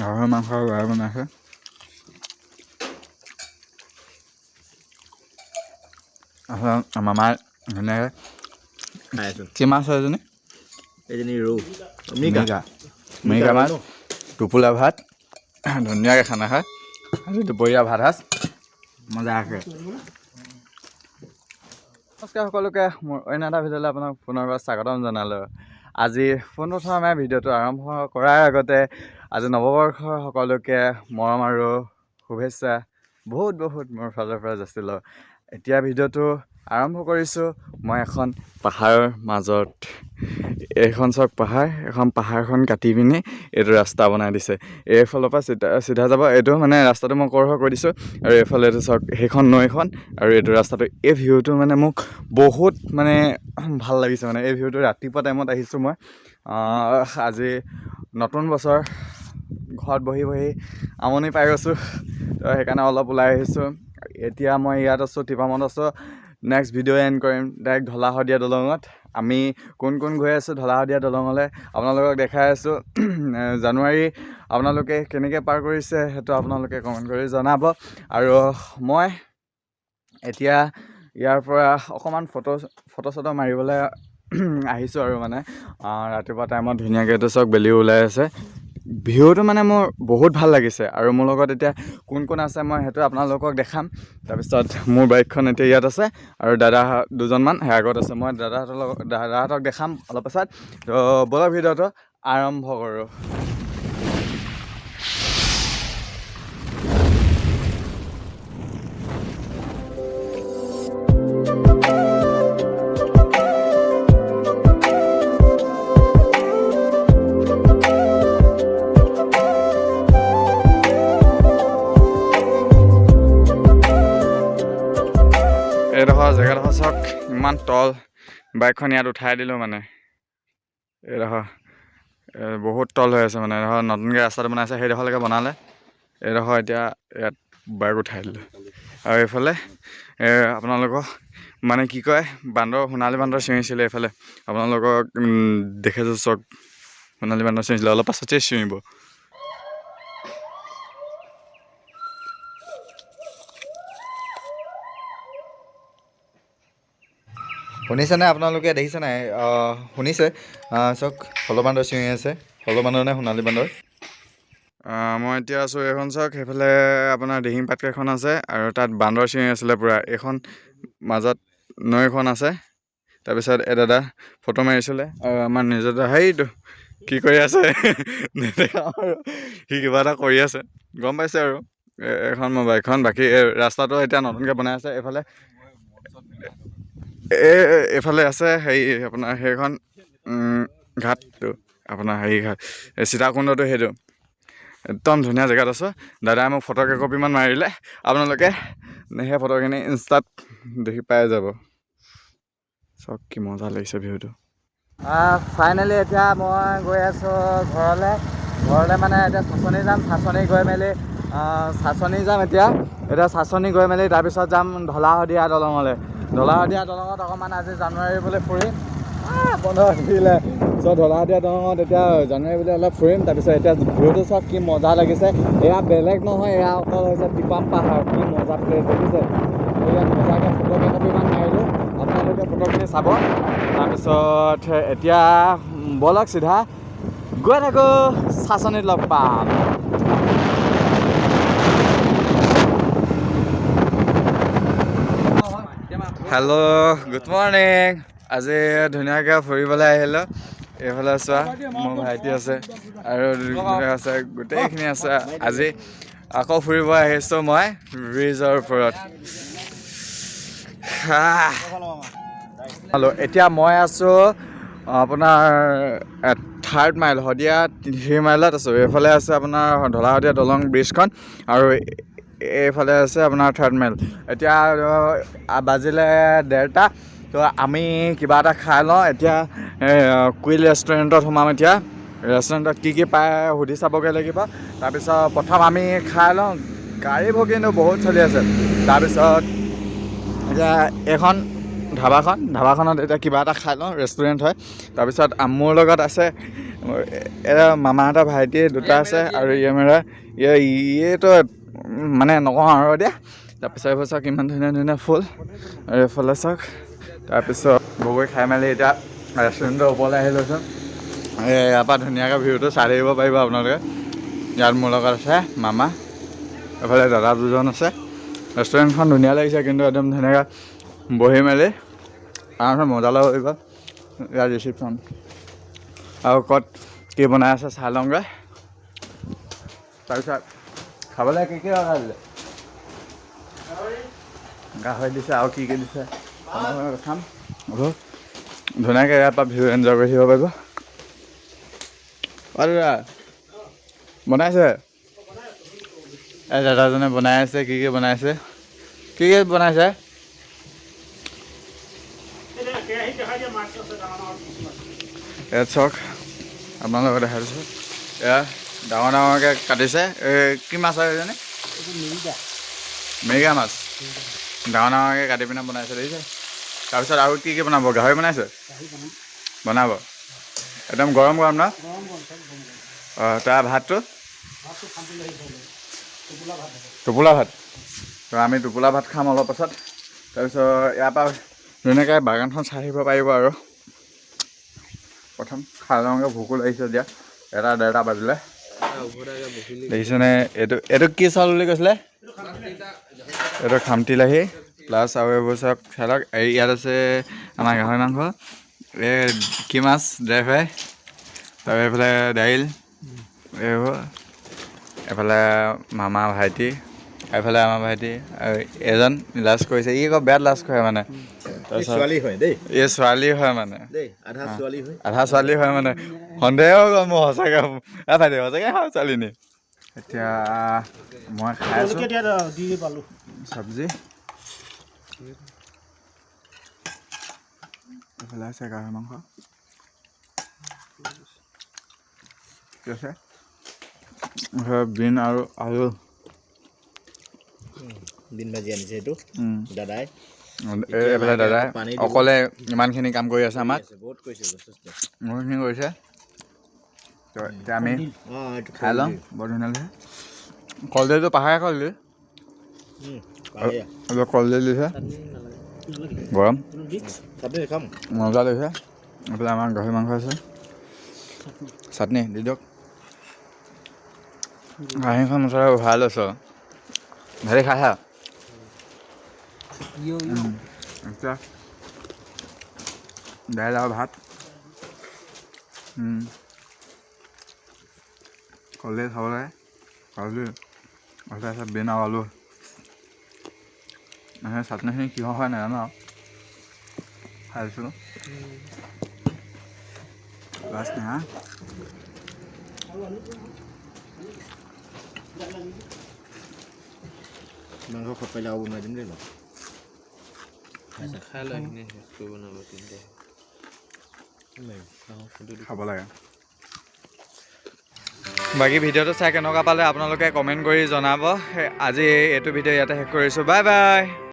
গাহৰি মাংস বেয়া বনাইছে। আমাৰ মায়ে ধুনীয়াকৈ খাই আছোঁ। কি মাছ হয় এজনী ৰৌ মিৰিকা মাছ, টোপোলা ভাত, ধুনীয়াকৈ খানা খায়। আজি দুপৰীয়া ভাত সাজ মজা আছে। নমস্কাৰ সকলোকে, মোৰ অন্য এটা ভিডিঅ'লৈ আপোনাক পুনৰবাৰ স্বাগতম জনালোঁ। আজি পোনপ্ৰথমে ভিডিঅ'টো আৰম্ভ কৰাৰ আগতে আজি নৱবৰ্ষৰ সকলোকে মৰম আৰু শুভেচ্ছা বহুত মোৰ ফালৰ পৰা যাচিলোঁ। এতিয়া ভিডিঅ'টো আৰম্ভ কৰিছোঁ মই এখন পাহাৰৰ মাজত। এইখন চাওক পাহাৰ, এখন পাহাৰখন কাটি পিনি এইটো ৰাস্তা বনাই দিছে। এইফালৰ পৰা চিধা যাব, এইটো মানে ৰাস্তাটো মই কৰহ কৰি দিছোঁ। আৰু এইফালে এইটো চাওক, সেইখন নৈখন আৰু এইটো ৰাস্তাটো। এই ভিউটো মানে মোক বহুত মানে ভাল লাগিছে। মানে এই ভিউটো ৰাতিপুৱা টাইমত আহিছোঁ মই। আজি নতুন বছৰ, ঘৰত বহি আমনি পাই গৈছোঁ, তো সেইকাৰণে অলপ ওলাই আহিছোঁ। এতিয়া মই ইয়াত আছোঁ, টিপামত আছোঁ। নেক্সট ভিডিঅ' এণ্ড কৰিম ডাইৰেক্ট ঢলা শদিয়া দলঙত। আমি কোন গৈ আছোঁ ঢলা শদিয়া দলঙলৈ আপোনালোকক দেখাই আছোঁ। জানুৱাৰী আপোনালোকে কেনেকৈ পাৰ কৰিছে সেইটো আপোনালোকে কমেণ্ট কৰি জনাব। আৰু মই এতিয়া ইয়াৰ পৰা অকণমান ফটো মাৰিবলৈ আহিছোঁ আৰু মানে ৰাতিপুৱা টাইমত ধুনীয়াকৈ এইটো চাওক বেলিও ওলাই আছে। ভিউটো মানে মোৰ বহুত ভাল লাগিছে। আৰু মোৰ লগত এতিয়া কোন আছে মই সেইটো আপোনালোকক দেখাম। তাৰপিছত মোৰ বাইকখন এতিয়া ইয়াত আছে আৰু দাদা দুজনমান আগত আছে। মই দাদাহঁতক দেখাম অলপ পাছত। তো ব'লক ভিডিঅ'টো আৰম্ভ কৰোঁ। এইডোখৰ জেগাডোখৰ চাওক, ইমান তল। বাইকখন ইয়াত উঠাই দিলোঁ মানে। এইডোখৰ বহুত তল হৈ আছে মানে। এইডোখৰ নতুনকৈ ৰাস্তাটো বনাইছে, সেইডোখৰলৈকে বনালে। এইডোখৰ এতিয়া ইয়াত বাইক উঠাই দিলোঁ। আৰু এইফালে আপোনালোকক মানে কি কয়, সোণালী বান্দৰ চিঞৰিছিলে এইফালে। আপোনালোকক দেখিছোঁ চাওক, সোণালী বান্দৰ চিঞৰিছিলে, অলপ পাছতে চিঞৰিব। শুনিছেনে আপোনালোকে, দেখিছে নাই? শুনিছে চাওক, হল বান্দৰ চিঞৰি আছে। হল বান্দৰ নে সোণালী বান্দৰ? মই এতিয়া আছোঁ, এইখন চাওক, সেইফালে আপোনাৰ দিহিং পাতকেইখন আছে আৰু তাত বান্দৰ চিঞৰি আছিলে পূৰা। এইখন মাজত নৈখন আছে। তাৰপিছত দাদা ফটো মাৰিছিলে। আৰু আমাৰ নিজৰ সেইটো কি কৰি আছে নেদেখাওঁ আৰু, সি কিবা এটা কৰি আছে, গম পাইছে আৰু। এইখন মোৰ বাইকখন। বাকী ৰাস্তাটো এতিয়া নতুনকৈ বনাই আছে। এইফালে আছে হেৰি আপোনাৰ সেইখন ঘাটটো, আপোনাৰ হেৰি ঘাট, সীতাকুণ্ডটো সেইটো। একদম ধুনীয়া জেগাত আছোঁ। দাদাই মোক ফটো কেইকপিমান মাৰিলে, আপোনালোকে সেই ফটোখিনি ইনষ্টাত দেখি পাই যাব। চাওক কি মজা লাগিছে ভিউটো। ফাইনেলি এতিয়া মই গৈ আছোঁ ঘৰলৈ মানে এতিয়া চাচনি যাম। চাচনি গৈ মেলি এতিয়া চাচনি গৈ মেলি তাৰপিছত যাম ঢলা শদিয়া দলঙলৈ। ঢলা শদিয়া দলঙত অকণমান আজি জানুৱাৰী বুলি ফুৰিম। বন্ধ দিলে চ' ঢলা শদিয়া দলঙত এতিয়া জানুৱাৰী বুলি অলপ ফুৰিম। তাৰপিছত এতিয়া ভিউটো চাওক কি মজা লাগিছে। এয়া বেলেগ নহয়, এয়া অকল হৈছে টিপাম পাহাৰ। কি মজা প্লেচ দেখিছে। ইয়াত মজাকৈ ফটো কেইকপিমান মাৰিলোঁ, আপোনালোকে ফটোখিনি চাব। তাৰপিছত এতিয়া ব'লক চিধা গৈ থাকোঁ, চাচনিত লগ পাম। Hello', good morning. আজি ধুনীয়াকৈ ফুৰিবলৈ আহিলোঁ। এইফালে চোৱা, মোৰ ভাইটি আছে আৰু আছে, গোটেইখিনি আছে। আজি আকৌ ফুৰিব আহিছোঁ মই ব্ৰিজৰ ওপৰত। হেল্ল', এতিয়া মই আছোঁ আপোনাৰ 3rd মাইল, শদিয়া 3 মাইলত আছোঁ। এইফালে আছে আপোনাৰ ঢলা শদিয়া দলং ব্ৰিজখন আৰু এইফালে আছে আপোনাৰ 3rd মাইল। এতিয়া বাজিলে 1:30। তো আমি কিবা এটা খাই লওঁ এতিয়া। কুইল ৰেষ্টুৰেণ্টত সোমাম এতিয়া। ৰেষ্টুৰেণ্টত কি পায় সুধি চাবগৈ লাগিব। তাৰপিছত প্ৰথম আমি খাই লওঁ। গাড়ীবোৰ কিন্তু বহুত চলি আছে। তাৰপিছত এতিয়া এইখন ধাবাখনত এতিয়া কিবা এটা খাই লওঁ, ৰেষ্টুৰেণ্ট হয়। তাৰপিছত মোৰ লগত আছে এটা মামাহঁতৰ ভাইটি দুটা আছে আৰু ইয়েতো মানে নকওঁ আৰু এতিয়া। তাৰপিছত এইবোৰ চাওক কিমান ধুনীয়া ধুনীয়া ফুল আৰু এইফালে চাওক। তাৰপিছত বগৰী খাই মেলি এতিয়া ৰেষ্টুৰেণ্টৰ ওপৰলৈ আহি লৈছোঁ। ইয়াৰ পৰা ধুনীয়াকৈ ভিউটো চাই থাকিব পাৰিব আপোনালোকে। ইয়াত মোৰ লগত আছে মামা, এইফালে দাদা দুজন আছে। ৰেষ্টুৰেণ্টখন ধুনীয়া লাগিছে কিন্তু একদম ধুনীয়াকৈ বহি মেলি আৰামছে মজা ল'ব পাৰিব। ইয়াৰ ৰিচিপশ্যন আৰু ক'ত কি বনাই আছে চাই লওঁগৈ। তাৰপিছত খাবলৈ কি অৰ্ডাৰ দিলে? গাহৰি দিছে আৰু কি দিছে খাম। ধুনীয়াকৈ ইয়াৰ পৰা ভিউ এনজয় কৰি থাকিব পাৰিব। দাদা বনাইছে, এই দাদাজনে বনাই আছে। কি বনাইছে? কি বনাইছে? ইয়াত চাওক আপোনালোকে দেখাই দিছোঁ। এয়া ডাঙৰ ডাঙৰকৈ কাটিছে। কি মাছ হয় এইজনী? মিৰিকা মাছ ডাঙৰ ডাঙৰকৈ কাটি পিনে বনাইছে দেখিছে। তাৰপিছত আৰু কি বনাব? গাহৰি বনাইছে? বনাব একদম গৰম গৰম ন? অঁ তাৰ ভাতটো টোপোলা ভাত। তো আমি টোপোলা ভাত খাম অলপ পাছত। তাৰপিছত ইয়াৰ পৰা ধুনীয়াকৈ বাগানখন চাই আহিব পাৰিব আৰু। প্ৰথম খাই লওঁগৈ, ভোকো লাগিছে এতিয়া। 1-1:30 বাজিলে দেখিছেনে? এইটো কি চাউল বুলি কৈছিলে? এইটো খামটি লাহি প্লাছ আৰু এইবোৰ চাওক চাই লওক। ইয়াত আছে আমাৰ গাহৰি মাংস, কি মাছ ড্ৰাই ফ্ৰাই, তাৰপৰা এইফালে দাইল, এইবোৰ এইফালে মামা ভাইটি, এইফালে আমাৰ ভাইটি আৰু এজন লাজ কৰিছে। ই আকৌ বেয়া লাজ কৰে মানে। ছোৱালী হয় দেই, এই ছোৱালী হয় মানে, আধা ছোৱালী হয়, আধা ছোৱালী হয় মানে। সন্দেহ হ'ল মোৰ সঁচাকৈ ভাইটি সঁচাকৈ হয় ছোৱালী নি। এতিয়া মই খাই আছোঁ চব্জি। এইফালে আছে গাহৰি মাংস, কি আছে বিন আৰু আলু। দিন বাজি আনিছে এইটো দাদাই। এইফালে দাদাই অকলে ইমানখিনি কাম কৰি আছে আমাক, বহুত কৰিছে, যথেষ্ট বহুতখিনি কৰিছে। তো এতিয়া আমি খাই লওঁ। বৰ ধুনীয়া লাগিছে। কলডিলটো পাহাৰীয়া কলডিল, অলপ কলডিল দিছে, গৰম মজা লাগিছে। এইফালে আমাৰ গাহৰি মাংস আছে, চাটনি দি দিয়ক। গাহৰিখন মছলা ভাল আছে, ভালেই খাইছা। এতিয়া দাইল আৰু ভাত, কলডিল খাব লাগে। কলডিল আছে বিন আৰু আলু। চাটনিখিনি কিহৰ হয় নাজানো আৰু খাইছোঁ। লাষ্ট হা মাংস খট পাইলে আৰু বনাই দিম দেই। খাব লাগে। বাকী ভিডিঅ'টো চাই কেনেকুৱা পালে আপোনালোকে কমেণ্ট কৰি জনাব। আজি এইটো ভিডিঅ' ইয়াতে শেষ কৰিছোঁ। Bye bye.